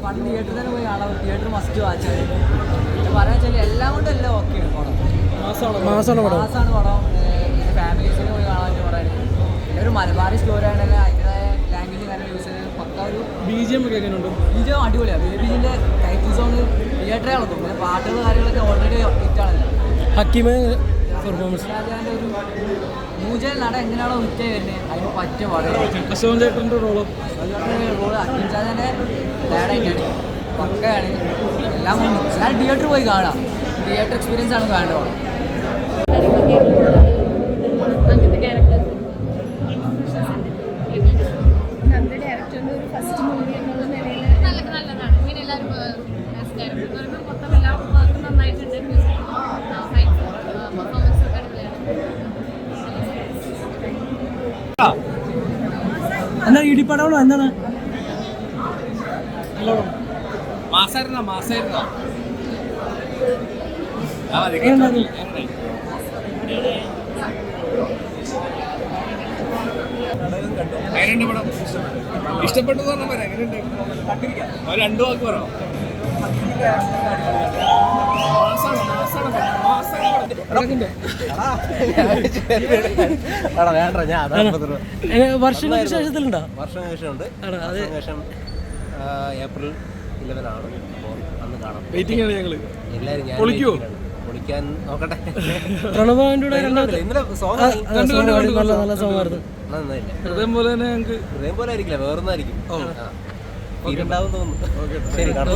പണ്ട് തിയേറ്ററിൽ തന്നെ പോയി കാണാം. Theatre must watch. പറയാൻ വെച്ചാൽ എല്ലാം കൊണ്ടും എല്ലാം ഓക്കെയാണ് പടം. മാസമാണ് പടം. ഫാമിലീസിന് പോയി കാണാൻ പറയാൻ ഒരു മലബാറി സ്റ്റോറി ആണെങ്കിൽ അതിൻ്റെതായ ലാംഗ്വേജ് കാര്യം യൂസ് ചെയ്ത് പക്ക ഒരു BGM ഒക്കെ എങ്ങനെയുണ്ട്? BGM അടിപൊളിയാണ്. ബേബിജിൻ്റെ ടൈറ്റിൽ സോങ് തിയേറ്ററെ കളത്തും. പിന്നെ പാട്ടുകൾ കാര്യങ്ങളൊക്കെ ഓൾറെഡി ഹിറ്റാണല്ലോ. ഹക്കീമ് പെർഫോമൻസ് ഒരു ന്യൂജൻ നട എങ്ങനെയാണോ ഹിറ്റ് വരുന്നത് അതിന് പറ്റിയ പാടുകൾ. അശോകൻ ചേട്ടൻ്റെ റോള് അക്കിം ഷാജാൻ്റെ ഡാഡായിട്ടാണ് പക്കയാണ്. എല്ലാം കൊണ്ടും ഞാൻ തിയേറ്ററിൽ പോയി കാണാം. തിയേറ്റർ എക്സ്പീരിയൻസ് ആണ് വേണ്ടത്. എന്നാ ഇടിപ്പടമാണോ എന്താണ്? ഇഷ്ടപ്പെട്ടു രണ്ടു വാക്ക് പറ. വർഷങ്ങൾക്ക് ശേഷത്തിലുണ്ടോ? വർഷങ്ങൾക്ക് ശേഷമുണ്ട്. ശേഷം ഏപ്രിൽ 11 ആണ്. അപ്പോൾ അന്ന് കാണാം. വെയിറ്റിംഗ് ആണ് ഞങ്ങള്. എല്ലാവരും ഞാൻ പൊളിക്കാൻ നോക്കട്ടെ. ഇന്നലെ സോങ് നല്ല സോങ്ങായിരുന്നു. നന്നായില്ല. ഹൃദയം പോലെ തന്നെ ഞങ്ങൾക്ക് ഹൃദയം പോലെ ആയിരിക്കില്ല, വേറൊന്നായിരിക്കും. ഉണ്ടാവും തോന്നുന്നു. ശരി കാണാം.